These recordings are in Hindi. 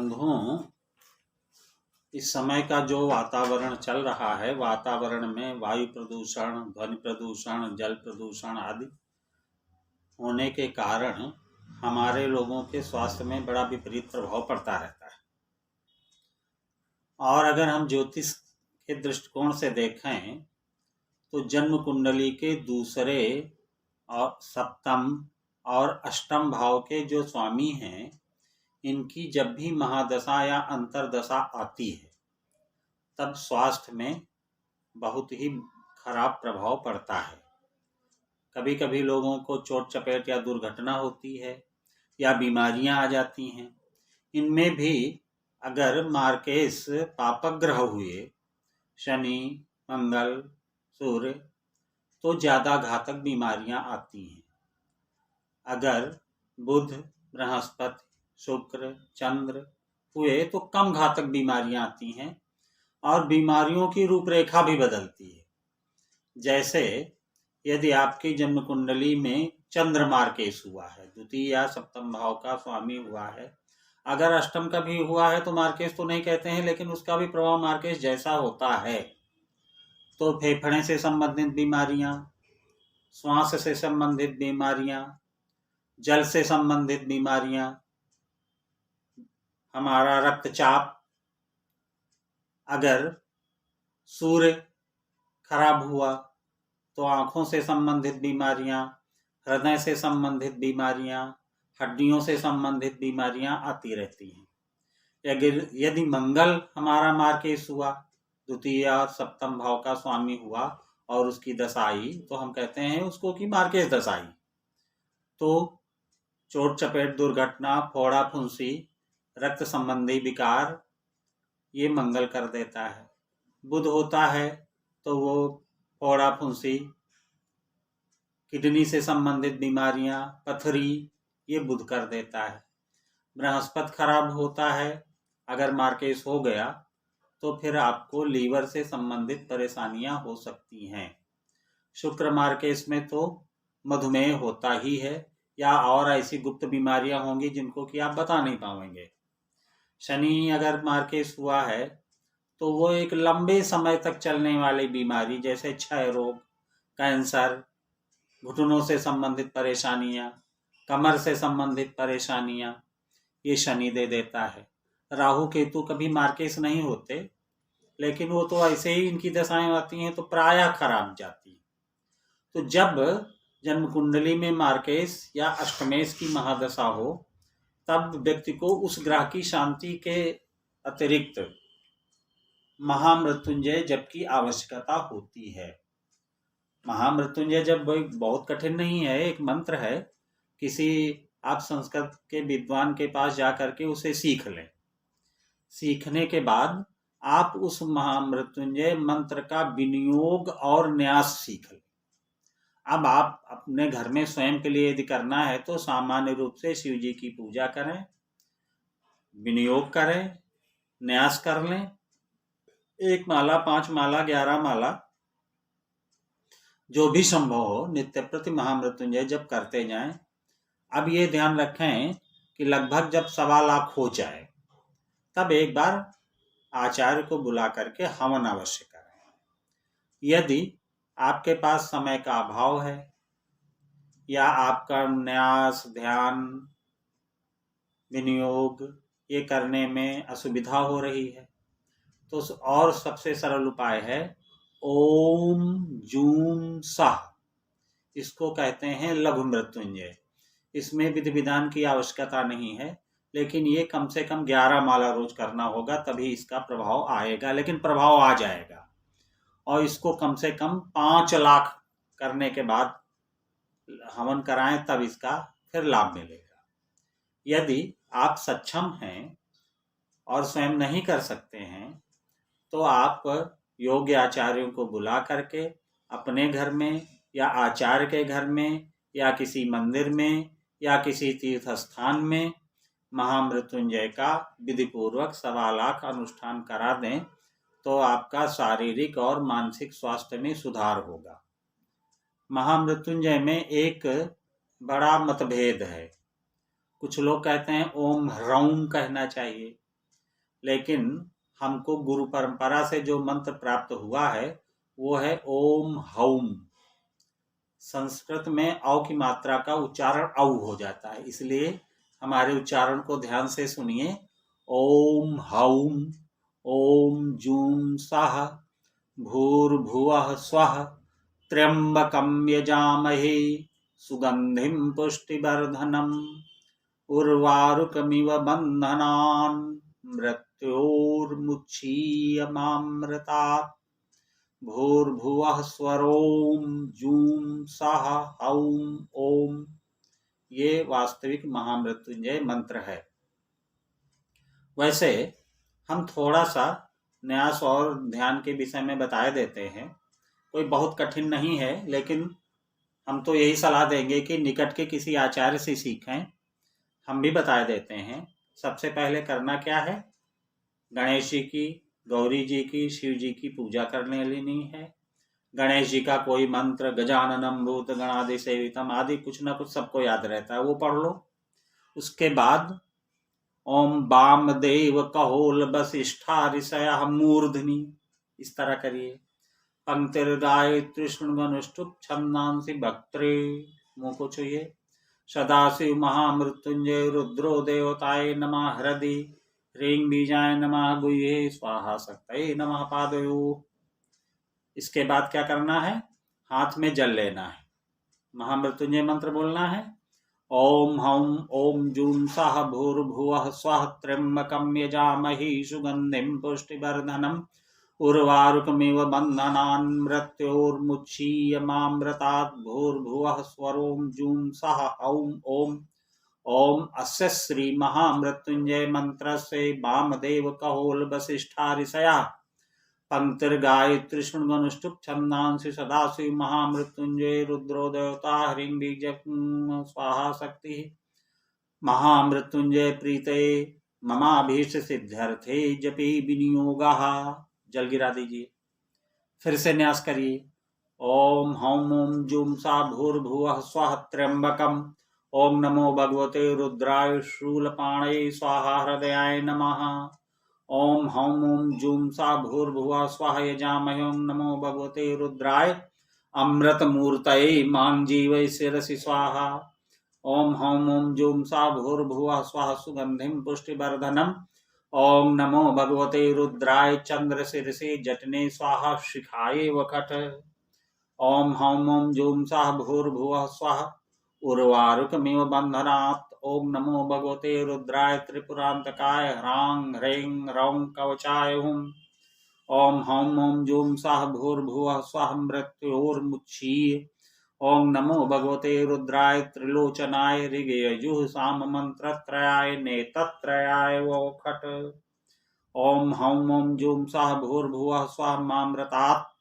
बंधुओं, इस समय का जो वातावरण चल रहा है, वातावरण में वायु प्रदूषण, ध्वनि प्रदूषण, जल प्रदूषण आदि होने के कारण हमारे लोगों के स्वास्थ्य में बड़ा विपरीत प्रभाव पड़ता रहता है। और अगर हम ज्योतिष के दृष्टिकोण से देखें तो जन्म कुंडली के दूसरे और सप्तम और अष्टम भाव के जो स्वामी हैं, इनकी जब भी महादशा या अंतरदशा आती है तब स्वास्थ्य में बहुत ही खराब प्रभाव पड़ता है। कभी कभी लोगों को चोट चपेट या दुर्घटना होती है या बीमारियां आ जाती हैं। इनमें भी अगर मार्केश पापक ग्रह हुए, शनि, मंगल, सूर्य, तो ज़्यादा घातक बीमारियां आती हैं। अगर बुध, बृहस्पति, शुक्र, चंद्र हुए तो कम घातक बीमारियां आती हैं और बीमारियों की रूपरेखा भी बदलती है। जैसे यदि आपकी जन्म कुंडली में चंद्र मार्केश हुआ है, द्वितीय या सप्तम भाव का स्वामी हुआ है, अगर अष्टम का भी हुआ है तो मार्केश तो नहीं कहते हैं, लेकिन उसका भी प्रभाव मार्केश जैसा होता है, तो फेफड़े से संबंधित बीमारियां, श्वास से संबंधित बीमारियां, जल से संबंधित बीमारियां, हमारा रक्तचाप, अगर सूर्य खराब हुआ तो आँखों से संबंधित बीमारियां, हृदय से संबंधित बीमारियां, हड्डियों से संबंधित बीमारियां आती रहती हैं। यदि मंगल हमारा मार्केश हुआ, द्वितीय और सप्तम भाव का स्वामी हुआ और उसकी दशा आई, तो हम कहते हैं उसको कि मार्केश दशा आई। तो चोट चपेट, दुर्घटना, फोड़ा फुंसी, रक्त संबंधी विकार, ये मंगल कर देता है। बुध होता है तो वो फोड़ा फुंसी, किडनी से संबंधित बीमारियां, पथरी, ये बुध कर देता है। बृहस्पति खराब होता है, अगर मार्केश हो गया तो फिर आपको लीवर से संबंधित परेशानियां हो सकती हैं। शुक्र मार्केश में तो मधुमेह होता ही है या और ऐसी गुप्त बीमारियां होंगी जिनको कि आप बता नहीं पाएंगे। शनि अगर मार्केश हुआ है तो वो एक लंबे समय तक चलने वाली बीमारी, जैसे क्षय रोग, कैंसर, घुटनों से संबंधित परेशानियां, कमर से संबंधित परेशानियां, ये शनि दे देता है। राहु केतु कभी मार्केश नहीं होते, लेकिन वो तो ऐसे ही इनकी दशाएं आती हैं तो प्रायः खराब जाती है। तो जब जन्म कुंडली में मार्केश या अष्टमेश की महादशा हो, तब व्यक्ति को उस ग्रह की शांति के अतिरिक्त महामृत्युंजय जप की आवश्यकता होती है। महामृत्युंजय जप बहुत कठिन नहीं है, एक मंत्र है। किसी आप संस्कृत के विद्वान के पास जाकर के उसे सीख लें। सीखने के बाद आप उस महामृत्युंजय मंत्र का विनियोग और न्यास सीख लें। अब आप अपने घर में स्वयं के लिए यदि करना है तो सामान्य रूप से शिव जी की पूजा करें, विनियोग करें, न्यास कर लें। 1 माला, 5 माला, 11 माला, जो भी संभव हो, नित्य प्रति महामृत्युंजय जब करते जाएं। अब ये ध्यान रखें कि लगभग जब 1.25 लाख हो जाए तब एक बार आचार्य को बुला करके हवन अवश्य करें। यदि आपके पास समय का अभाव है या आपका न्यास, ध्यान, विनियोग ये करने में असुविधा हो रही है, तो और सबसे सरल उपाय है ओम जूम सह, इसको कहते हैं लघु मृत्युंजय। इसमें विधि विधान की आवश्यकता नहीं है, लेकिन ये कम से कम 11 माला रोज करना होगा, तभी इसका प्रभाव आएगा, लेकिन प्रभाव आ जाएगा। और इसको कम से कम 5 लाख करने के बाद हवन कराएं, तब इसका फिर लाभ मिलेगा। यदि आप सक्षम हैं और स्वयं नहीं कर सकते हैं तो आप योग्य आचार्यों को बुला करके अपने घर में या आचार्य के घर में या किसी मंदिर में या किसी तीर्थ स्थान में महामृत्युंजय का विधि पूर्वक 1.25 लाख अनुष्ठान करा दें तो आपका शारीरिक और मानसिक स्वास्थ्य में सुधार होगा। महामृत्युंजय में एक बड़ा मतभेद है। कुछ लोग कहते हैं ओम ह्रौं कहना चाहिए, लेकिन हमको गुरु परंपरा से जो मंत्र प्राप्त हुआ है वो है ओम हौम। संस्कृत में औ की मात्रा का उच्चारण औ हो जाता है, इसलिए हमारे उच्चारण को ध्यान से सुनिए। ओम हौम ओम जूम सः भूर्भुवः स्वः त्र्यंबकं यजामहे सुगंधिं पुष्टिवर्धनम् उर्वारुकमिव बन्धनान् मृत्योर्मुक्षीयमामृतात् भूर्भुवः स्वरोम जूम सः हौम ओम। ये वास्तविक महामृत्युंजय मंत्र है। वैसे हम थोड़ा सा न्यास और ध्यान के विषय में बता देते हैं। कोई बहुत कठिन नहीं है, लेकिन हम तो यही सलाह देंगे कि निकट के किसी आचार्य से सीखें। हम भी बता देते हैं। सबसे पहले करना क्या है, गणेश जी की, गौरी जी की, शिव जी की पूजा करने लेनी है। गणेश जी का कोई मंत्र, गजाननम भूत गणादि सेवितम आदि कुछ ना कुछ सबको याद रहता है, वो पढ़ लो। उसके बाद ओम वामदेव कहोल वसिष्ठा ऋषय मूर्धनि, इस तरह करिए। पंक्तिर्गायत्री शृण्वनुष्टुप छंदांसि भक्त्रे, मुंह को छुइए। सदाशिव महामृत्युंजय रुद्रो देवताय नमः हृदि ह्रीं बीजाय नमः गुह्ये स्वाहा शक्तये नमः पादयोः। इसके बाद क्या करना है, हाथ में जल लेना है, महामृत्युंजय मंत्र बोलना है। ओम हौम ओम जूम सः भूर्भुवः स्वः त्र्यंबकं यजामहे सुगंधिं पुष्टिवर्धनम् उर्वारुकमिव बन्धनान् मृत्योर्मुक्षीयमामृतात् भूर्भुवः स्वरोम जूम सः हौम ओम। ओम अस्य श्री महामृत्युंजय मंत्र से वामदेव कहोल वसिष्ठा ऋषयः पंक्तिर्गायत्री शृण्वनुष्टुप छंदांसि सदाशिव महामृत्युंजय रुद्रो देवता ह्रीं बीजक स्वाहा शक्ति महामृत्युंजय प्रीते ममाभीष्ट सिद्ध्यर्थे जपी विनियोगः। जल गिरा दीजिए। फिर से न्यास करिए। ओम हौम ओम जूम सा भूर्भुवः स्वः त्र्यंबकम् ओम नमो भगवते रुद्राय शूलपाणये स्वाहा हृदयाय नमः। ओम हौम ओम जूम सा भूर्भुवः स्वः यजामहे ओम नमो भगवते रुद्राय अमृत मूर्तये मां जीवै शिरसि स्वाहा। ओम हौम ओम जूम सा भूर्भुवः स्वः सुगंधिं पुष्टिवर्धनम् ओम नमो भगवते रुद्राय चंद्र शिरसे जटने स्वाहा शिखाये वखट। ओम हौम ओम जूम सा भूर्भुवः स्वः उर्वारुकमिव बन्धनात् ओम नमो भगवते रुद्राय त्रिपुरांतकाय ह्रां ह्रीं रौं कवचाय हुम। ओम हौम ओम जूम सः भूर्भुवः स्वः मृत्योर्मुक्षीय ओम नमो भगवते रुद्राय त्रिलोचनाय ऋग्यजुः साम मंत्र त्रयाय नेतत्रयाय वोखट। ओम हौम ओम जूम सः भूर्भुवः स्वः मामृतात्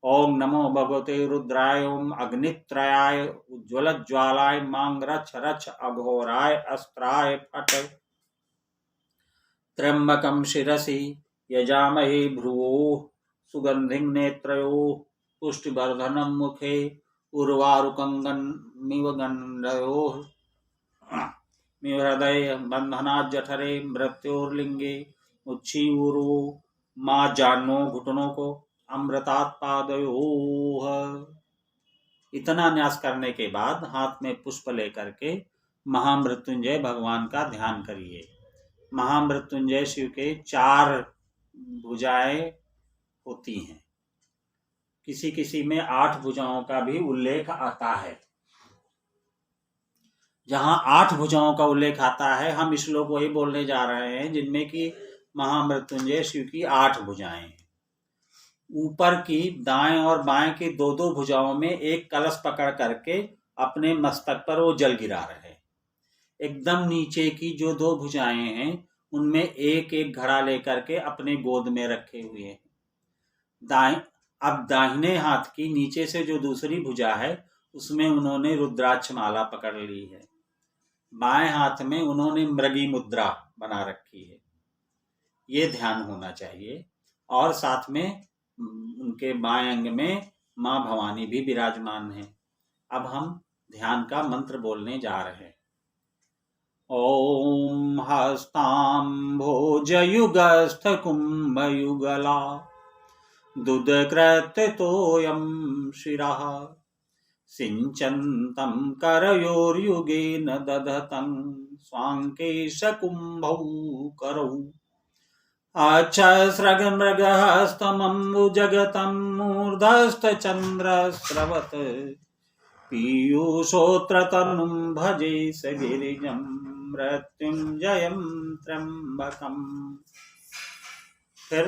ओम नमो भगवते रुद्राय ओम अग्नित्रयाय उज्ज्वल ज्वालाय मांग रक्ष रक्ष अघोराय अस्त्राय फट। त्र्यंबकं शिरसि यजामहे भ्रुवोः सुगंधिं नेत्रयोः पुष्टिवर्धनं मुखे उर्वारुकंगन्मिव गन्धयोः हृदय बंधनात् जठरे मृत्योर्लिंगे उच्छीवुरो माँ जानो घुटनों को अमृतात् पादयोः। इतना न्यास करने के बाद हाथ में पुष्प लेकर के महामृत्युंजय भगवान का ध्यान करिए। महामृत्युंजय शिव के 4 भुजाएं होती हैं, किसी किसी में 8 भुजाओं का भी उल्लेख आता है। जहां 8 भुजाओं का उल्लेख आता है, हम इस श्लोक वही बोलने जा रहे हैं जिनमें कि महामृत्युंजय शिव की 8 भुजाएं हैं। ऊपर की दाएं और बाएं की 2-2 भुजाओं में एक कलश पकड़ करके अपने मस्तक पर वो जल गिरा रहे हैं। एकदम नीचे की जो 2 भुजाएं हैं उनमें एक एक घड़ा लेकर के अपने गोद में रखे हुए हैं। अब दाहिने हाथ की नीचे से जो दूसरी भुजा है उसमें उन्होंने रुद्राक्ष माला पकड़ ली है। बाएं हाथ में उन्होंने मृगी मुद्रा बना रखी है। ये ध्यान होना चाहिए। और साथ में उनके बाएं अंग में मां भवानी भी विराजमान है। अब हम ध्यान का मंत्र बोलने जा रहे हैं। ॐ हस्ताम्भोजयुगस्थकुम्भयुगला दुदकृत्यतोऽयं शिरः सिञ्चन्तं करयोर्युगेन दधतं स्वाङ्केशकुम्भौ करौ अच्छस्रगमृगहस्तमम्बुजगतं मूर्धस्थचन्द्रस्रवत् पीयूषोत्रतनुं भजे स गिरिजं मृत्युंजयं त्र्यंबकम्। फिर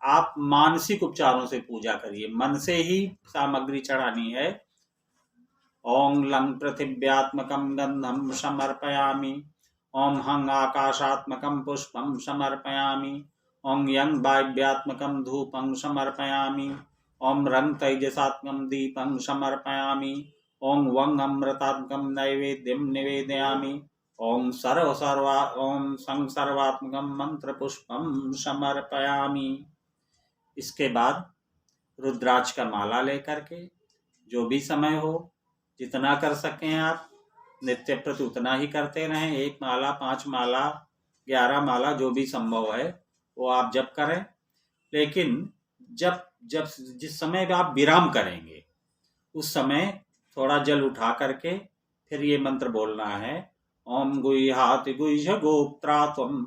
आप मानसिक उपचारों से पूजा करिए, मन से ही सामग्री चढ़ानी है। ओं लंग पृथिव्यात्मकं गंधं समर्पयामि, ओं हंग आकाशात्मकं पुष्पं समर्पयामि, ओं यं वायव्यात्मकं धूपं समर्पयामि, ओं रंग तैजसात्मकं दीपं समर्पयामि, ओं वं अमृतात्मकं नैवेद्यं निवेदयामि, ओं सं सर्वात्मकं मंत्र पुष्पं समर्पयामि। इसके बाद रुद्राक्ष का माला लेकर के जो भी समय हो, जितना कर सकें आप नित्य प्रति उतना ही करते रहें। 1 माला, 5 माला, 11 माला, जो भी संभव है वो आप जप करें। लेकिन जब जिस समय आप विराम करेंगे उस समय थोड़ा जल उठा करके फिर ये मंत्र बोलना है। ओम गुह्याति गुह्य गोप्त्रा त्वं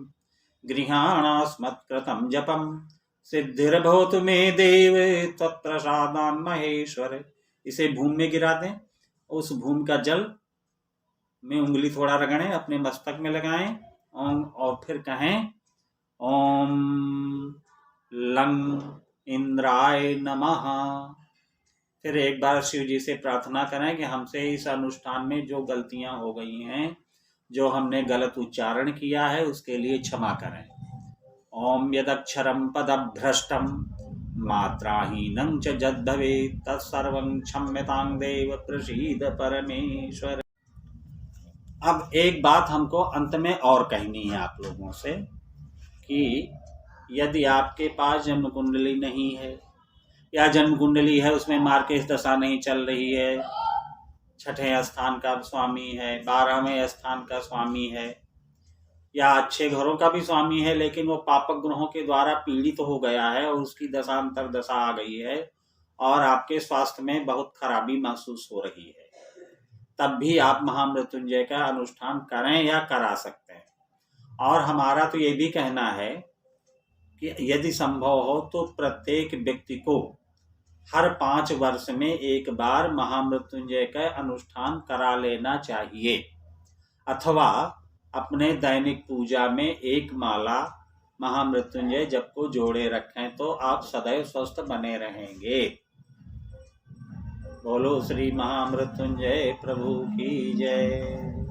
गृहाणास्मत्कृतं जपम सिद्धिर्भवतु मे देव त्वत्प्रसादान् महेश्वर। इसे भूमि में गिरा दें, उस भूमि का जल में उंगली थोड़ा रगड़ें, अपने मस्तक में लगाएं ओम, और फिर कहें ओम लंग इंद्राय नमः। फिर एक बार शिव जी से प्रार्थना करें कि हमसे इस अनुष्ठान में जो गलतियां हो गई हैं, जो हमने गलत उच्चारण किया है, उसके लिए क्षमा करें। ओम यदक्षरं पदभ्रष्टं मात्राहीनं च यद्भवेत् तत्सर्वं क्षम्यतां देव प्रसीद परमेश्वर। अब एक बात हमको अंत में और कहनी है आप लोगों से कि यदि आपके पास जन्म कुंडली नहीं है या जन्म कुंडली है उसमें मार्केश दशा नहीं चल रही है, 6ठे स्थान का स्वामी है, 12वें स्थान का स्वामी है, या अच्छे घरों का भी स्वामी है लेकिन वो पापक ग्रहों के द्वारा पीड़ित हो गया है और उसकी दशांतर दशा आ गई है और आपके स्वास्थ्य में बहुत खराबी महसूस हो रही है, तब भी आप महामृत्युंजय का अनुष्ठान करें या करा सकते हैं। और हमारा तो ये भी कहना है कि यदि संभव हो तो प्रत्येक व्यक्ति को हर 5 वर्ष में एक बार महामृत्युंजय का अनुष्ठान करा लेना चाहिए, अथवा अपने दैनिक पूजा में 1 माला महामृत्युंजय जप को जोड़े रखें तो आप सदैव स्वस्थ बने रहेंगे। बोलो श्री महामृत्युंजय प्रभु की जय।